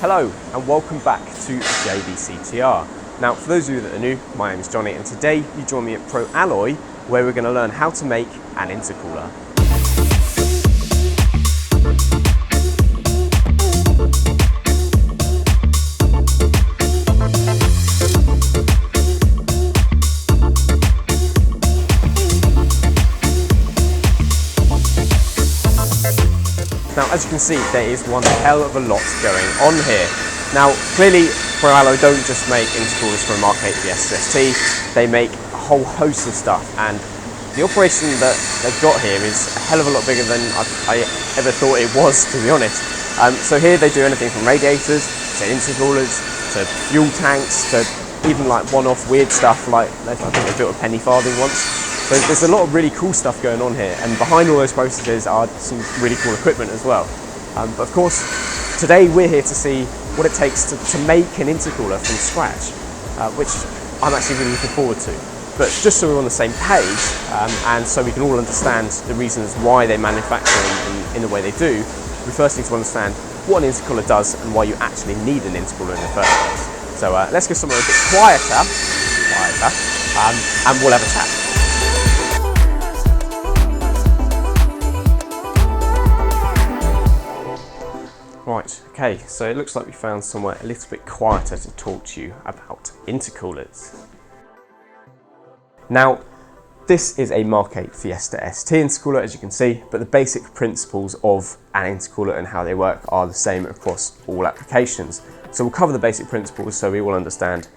Hello and welcome back to JVCTR. Now for those of you that are new, my name is Johnny and today you join me at Pro Alloy where we're going to learn how to make an intercooler. Now, as you can see, there is one hell of a lot going on here. Now, clearly, Pro Alloy don't just make intercoolers for a Mark 8 FIESTA ST, they make a whole host of stuff, and the operation that they've got here is a hell of a lot bigger than I ever thought it was, to be honest. So here they do anything from radiators, to intercoolers, to fuel tanks, to even like one-off weird stuff, like I think they built a penny farthing once. So there's a lot of really cool stuff going on here, and behind all those processes are some really cool equipment as well. But of course, today we're here to see what it takes to make an intercooler from scratch, which I'm actually really looking forward to. But just so we're on the same page, and so we can all understand the reasons why they manufacture in the way they do, we first need to understand what an intercooler does and why you actually need an intercooler in the first place. So let's go somewhere a bit quieter, and we'll have a chat. Right, okay, so it looks like we found somewhere a little bit quieter to talk to you about intercoolers. Now, this is a Mark 8 FIESTA ST intercooler, as you can see, but the basic principles of an intercooler and how they work are the same across all applications. So we'll cover the basic principles so we will understand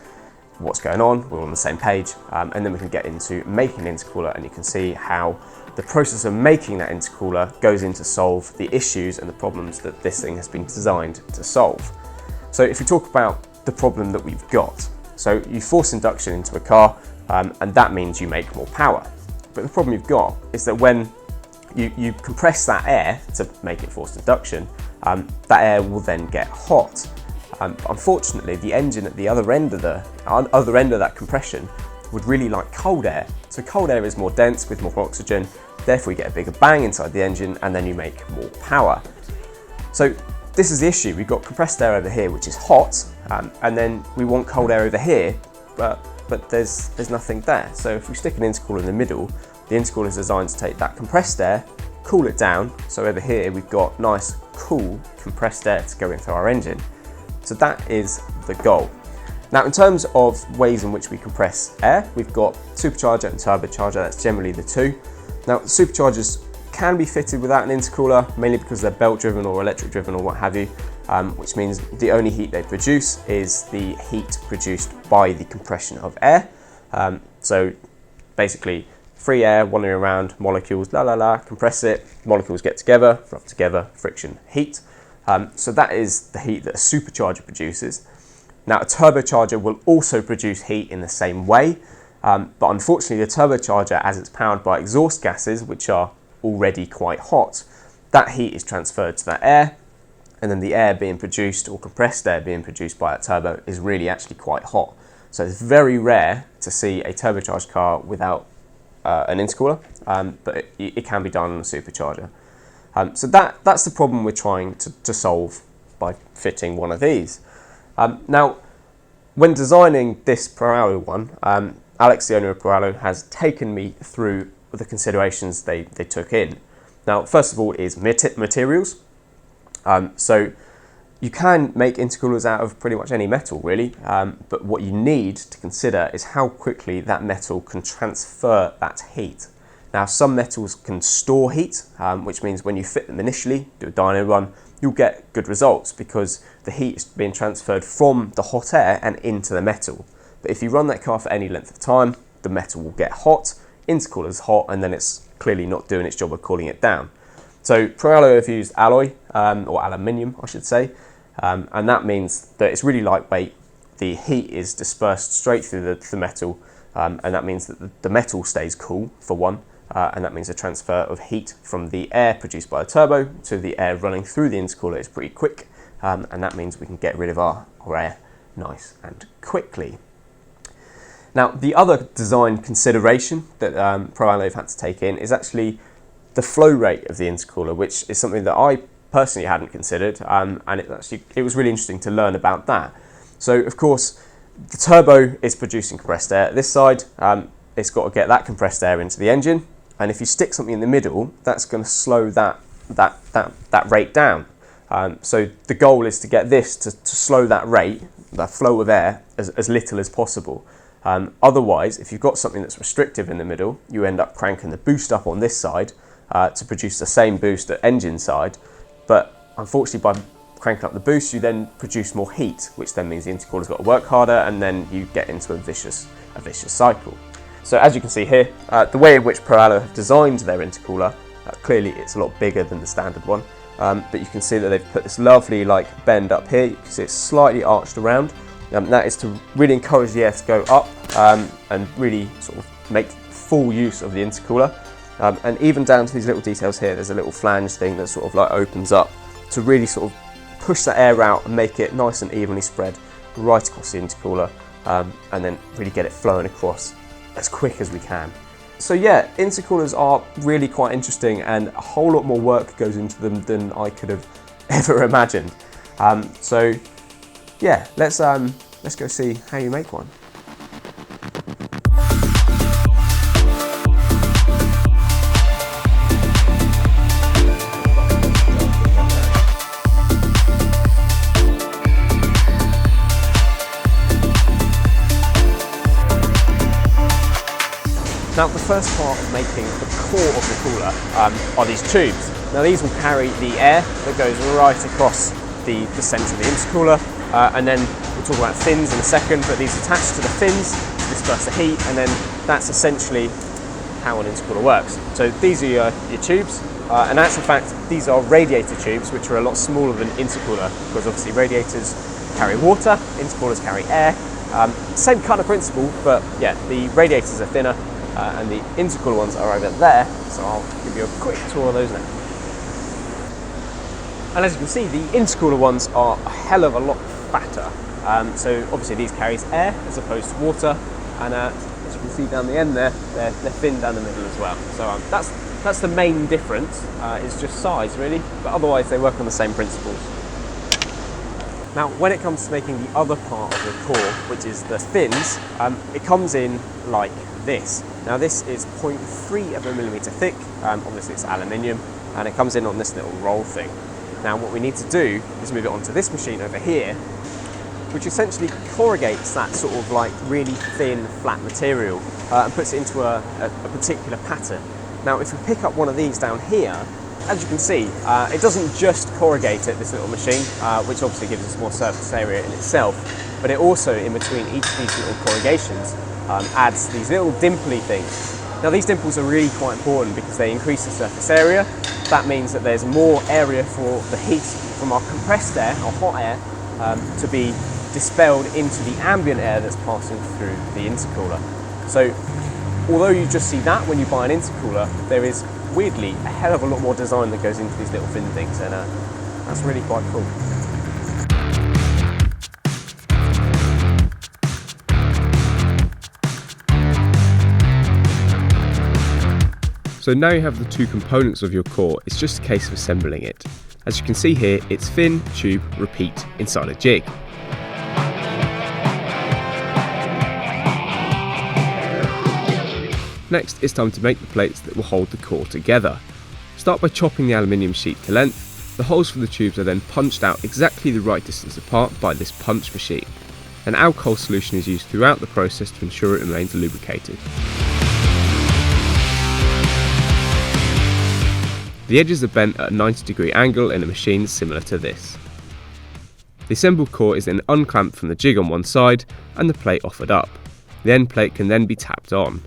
what's going on, we're all on the same page, and then we can get into making an intercooler, and you can see how the process of making that intercooler goes in to solve the issues and the problems that this thing has been designed to solve. So if we talk about the problem that we've got, so you force induction into a car, and that means you make more power. But the problem you've got is that when you compress that air to make it forced induction, that air will then get hot. Unfortunately, the engine at the other end of that compression would really like cold air. So cold air is more dense with more oxygen, therefore you get a bigger bang inside the engine and then you make more power. So this is the issue. We've got compressed air over here which is hot, and then we want cold air over here, but there's nothing there. So if we stick an intercooler in the middle, the intercooler is designed to take that compressed air, cool it down, so over here we've got nice cool compressed air to go into our engine. So that is the goal. Now, in terms of ways in which we compress air, we've got supercharger and turbocharger, that's generally the two. Now, superchargers can be fitted without an intercooler, mainly because they're belt driven or electric driven or what have you, which means the only heat they produce is the heat produced by the compression of air. So basically, free air wandering around, molecules, compress it, molecules get together, rub together, friction, heat. So that is the heat that a supercharger produces. Now, a turbocharger will also produce heat in the same way, but unfortunately the turbocharger, as it's powered by exhaust gases, which are already quite hot, that heat is transferred to that air, and then the air being produced, or compressed air being produced by that turbo, is really actually quite hot. So it's very rare to see a turbocharged car without an intercooler, but it can be done on a supercharger. So that's the problem we're trying to solve by fitting one of these. Now, when designing this Pro Alloy one, Alex, the owner of Pro Alloy, has taken me through the considerations they took in. Now, first of all is materials. So you can make intercoolers out of pretty much any metal, really, but what you need to consider is how quickly that metal can transfer that heat. Now, some metals can store heat, which means when you fit them initially, do a dyno run, you'll get good results because the heat is being transferred from the hot air and into the metal. But if you run that car for any length of time, the metal will get hot, intercooler is hot, and then it's clearly not doing its job of cooling it down. So Pro Alloy have used alloy, or aluminium, I should say, and that means that it's really lightweight. The heat is dispersed straight through the metal, and that means that the metal stays cool, for one. And that means the transfer of heat from the air produced by the turbo to the air running through the intercooler is pretty quick, and that means we can get rid of our air nice and quickly. Now, the other design consideration that Pro Alloy have had to take in is actually the flow rate of the intercooler, which is something that I personally hadn't considered, and it was really interesting to learn about that. So of course, the turbo is producing compressed air. This side, it's got to get that compressed air into the engine, and if you stick something in the middle, that's going to slow that rate down. So the goal is to get this to slow that rate, that flow of air, as little as possible. Otherwise, if you've got something that's restrictive in the middle, you end up cranking the boost up on this side to produce the same boost at engine side. But unfortunately, by cranking up the boost, you then produce more heat, which then means the intercooler's got to work harder, and then you get into a vicious cycle. So as you can see here, the way in which Proallo have designed their intercooler, clearly it's a lot bigger than the standard one. But you can see that they've put this lovely bend up here. You can see it's slightly arched around. That is to really encourage the air to go up and really sort of make full use of the intercooler. And even down to these little details here, there's a little flange thing that sort of opens up to really sort of push that air out and make it nice and evenly spread right across the intercooler, and then really get it flowing across as quick as we can. So yeah, intercoolers are really quite interesting, and a whole lot more work goes into them than I could have ever imagined. So yeah, let's go see how you make one. Now, the first part of making the core of the cooler are these tubes. Now, these will carry the air that goes right across the centre of the intercooler, and then we'll talk about fins in a second, but these attach to the fins to disperse the heat, and then that's essentially how an intercooler works. So these are your tubes, and in actual fact, these are radiator tubes, which are a lot smaller than intercooler, because obviously radiators carry water, intercoolers carry air. Same kind of principle, but yeah, the radiators are thinner, and the intercooler ones are over there, so I'll give you a quick tour of those now. And as you can see, the intercooler ones are a hell of a lot fatter. So obviously these carries air as opposed to water, and as you can see down the end there, they're thin down the middle as well. So that's the main difference, is just size really, but otherwise they work on the same principles. Now, when it comes to making the other part of the core, which is the fins, it comes in like this. Now, this is 0.3 of a millimetre thick, obviously it's aluminium, and it comes in on this little roll thing. Now, what we need to do is move it onto this machine over here, which essentially corrugates that sort of really thin, flat material and puts it into a particular pattern. Now, if we pick up one of these down here, as you can see, it doesn't just corrugate it, this little machine, which obviously gives us more surface area in itself, but it also, in between each of these little corrugations, adds these little dimply things. Now, these dimples are really quite important because they increase the surface area. That means that there's more area for the heat from our compressed air, our hot air, to be dispelled into the ambient air that's passing through the intercooler. So, although you just see that when you buy an intercooler, there is weirdly a hell of a lot more design that goes into these little fin things, and that's really quite cool. So now you have the two components of your core, it's just a case of assembling it. As you can see here, it's fin, tube, repeat inside a jig. Next, it's time to make the plates that will hold the core together. Start by chopping the aluminium sheet to length. The holes for the tubes are then punched out exactly the right distance apart by this punch machine. An alcohol solution is used throughout the process to ensure it remains lubricated. The edges are bent at a 90-degree angle in a machine similar to this. The assembled core is then unclamped from the jig on one side and the plate offered up. The end plate can then be tapped on.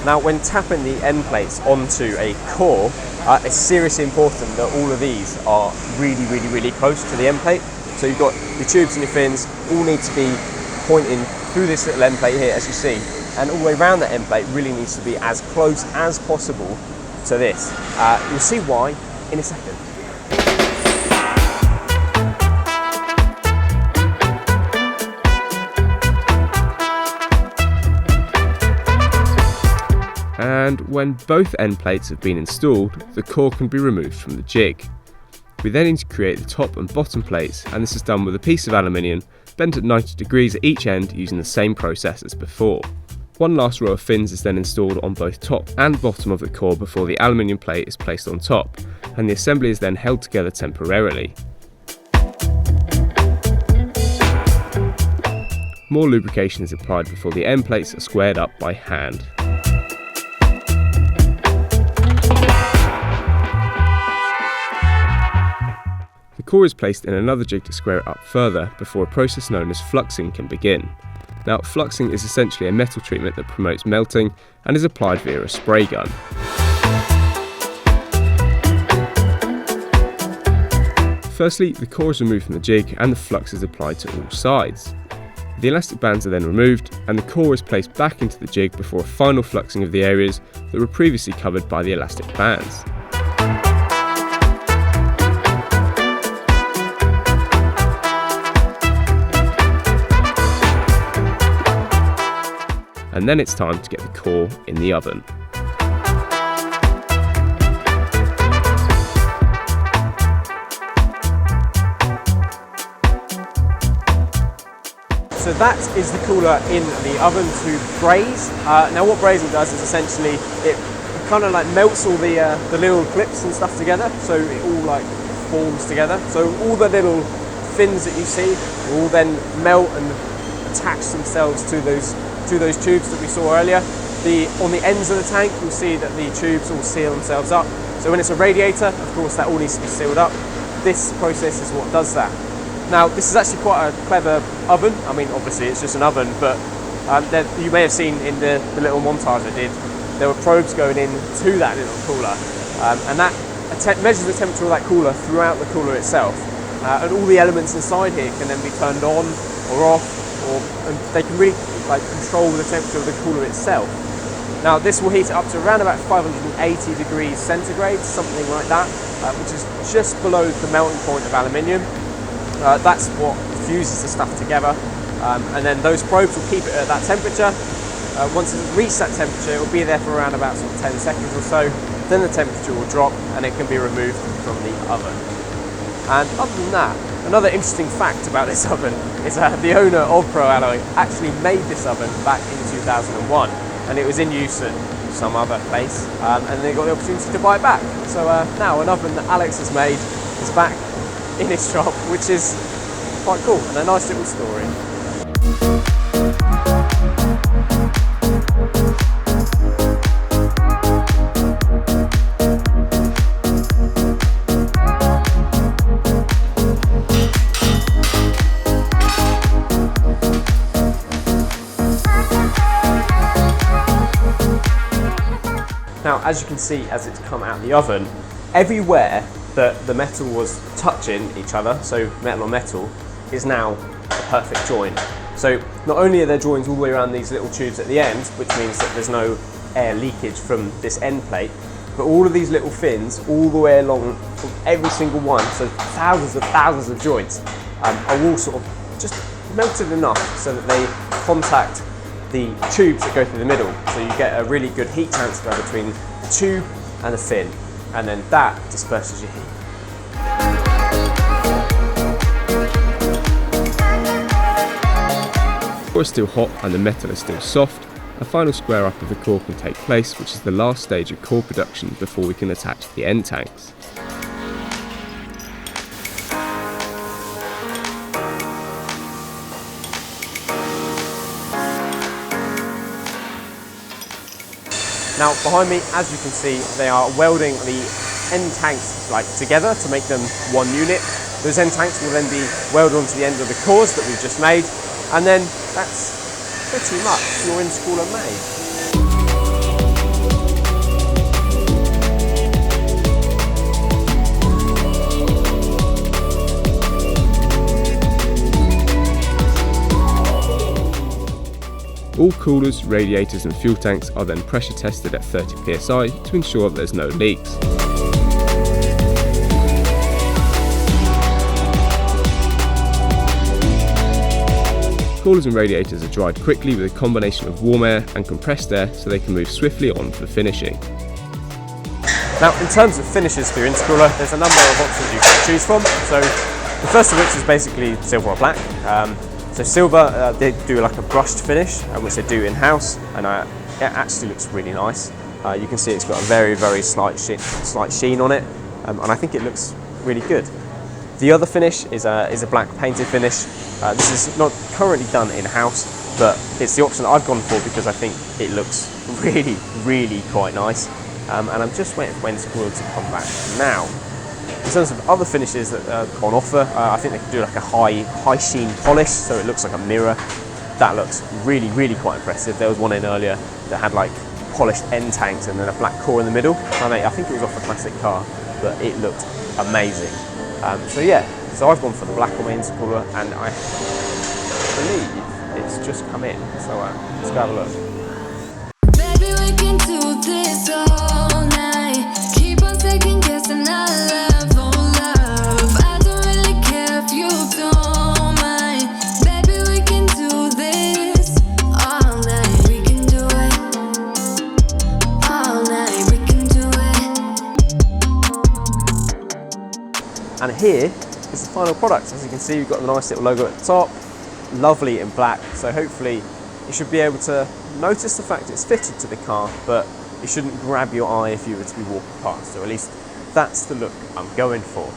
Now, when tapping the end plates onto a core, it's seriously important that all of these are really close to the end plate. So you've got your tubes and your fins all need to be pointing through this little end plate here, as you see, and all the way around that end plate really needs to be as close as possible to this. You'll see why in a second. when both end plates have been installed, the core can be removed from the jig. We then need to create the top and bottom plates, and this is done with a piece of aluminium bent at 90 degrees at each end using the same process as before. One last row of fins is then installed on both top and bottom of the core before the aluminium plate is placed on top, and the assembly is then held together temporarily. More lubrication is applied before the end plates are squared up by hand. The core is placed in another jig to square it up further before a process known as fluxing can begin. Now, fluxing is essentially a metal treatment that promotes melting and is applied via a spray gun. Firstly, the core is removed from the jig and the flux is applied to all sides. The elastic bands are then removed and the core is placed back into the jig before a final fluxing of the areas that were previously covered by the elastic bands. And then it's time to get the core in the oven. So that is the cooler in the oven to braze. Now what brazing does is essentially it kind of like melts all the little clips and stuff together, so it all like forms together. So all the little fins that you see will all then melt and attach themselves to those tubes that we saw earlier. On the ends of the tank you'll see that the tubes all seal themselves up. So when it's a radiator, of course that all needs to be sealed up. This process is what does that. Now this is actually quite a clever oven. I mean obviously it's just an oven, but you may have seen in the little montage I did, there were probes going into that little cooler, and that measures the temperature of that cooler throughout the cooler itself, and all the elements inside here can then be turned on or off, and they can really like control the temperature of the cooler itself. Now this will heat it up to around about 580 degrees centigrade, something like that, which is just below the melting point of aluminium. That's what fuses the stuff together, and then those probes will keep it at that temperature. Once it's reached that temperature, it will be there for around about 10 seconds or so. Then the temperature will drop and it can be removed from the oven. And other than that, another interesting fact about this oven is that the owner of ProAlloy actually made this oven back in 2001, and it was in use at some other place, and they got the opportunity to buy it back. So now an oven that Alex has made is back in his shop, which is quite cool and a nice little story. Now, as you can see, as it's come out of the oven, everywhere that the metal was touching each other, so metal on metal, is now a perfect join. So not only are there joins all the way around these little tubes at the end, which means that there's no air leakage from this end plate, but all of these little fins all the way along from every single one, so thousands of joints, are all sort of just melted enough so that they contact the tubes that go through the middle. So you get a really good heat transfer between the tube and the fin, and then that disperses your heat. The core is still hot and the metal is still soft. A final square up of the core can take place, which is the last stage of core production before we can attach the end tanks. Now behind me, as you can see, they are welding the end tanks together to make them one unit. Those end tanks will then be welded onto the end of the cores that we've just made, and then that's pretty much your intercooler made. All coolers, radiators and fuel tanks are then pressure tested at 30 psi to ensure that there's no leaks. coolers and radiators are dried quickly with a combination of warm air and compressed air so they can move swiftly on for finishing. Now, in terms of finishes for your intercooler, there's a number of options you can choose from. So the first of which is basically silver or black. So silver, they do like a brushed finish, which they do in-house, and it actually looks really nice. You can see it's got a very, very slight sheen on it, and I think it looks really good. The other finish is a black painted finish. This is not currently done in-house, but it's the option that I've gone for because I think it looks really, really quite nice. And I'm just waiting for intercooler to come back now. In terms of other finishes that are on offer, I think they can do like a high sheen polish, so it looks like a mirror. That looks really, really quite impressive. There was one in earlier that had like polished end tanks and then a black core in the middle. I think it was off a classic car, but it looked amazing. So yeah, so I've gone for the black on my intercooler, and I believe it's just come in. So let's go have a look. Baby, we can do this all night. Keep on second guessing our love, oh love. I don't really care if you don't mind. Baby, we can do this all night. We can do it all night. We can do it. And here is the final product. As you can see, we've got the nice little logo at the top, lovely in black. So hopefully you should be able to notice the fact it's fitted to the car, but it shouldn't grab your eye if you were to be walking past. So at least that's the look I'm going for.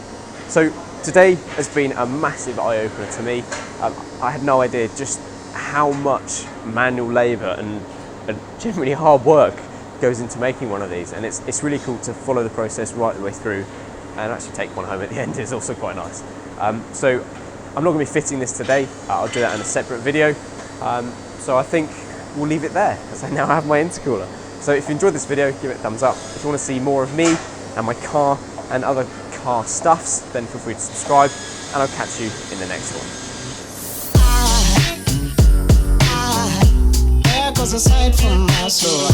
So today has been a massive eye-opener to me. I had no idea just how much manual labour and generally hard work goes into making one of these, and it's really cool to follow the process right the way through and actually take one home at the end is also quite nice. So I'm not going to be fitting this today. I'll do that in a separate video. So I think we'll leave it there, as I now have my intercooler. So if you enjoyed this video, give it a thumbs up. If you want to see more of me and my car and other car stuffs, then feel free to subscribe, and I'll catch you in the next one. There goes a sight from my soul.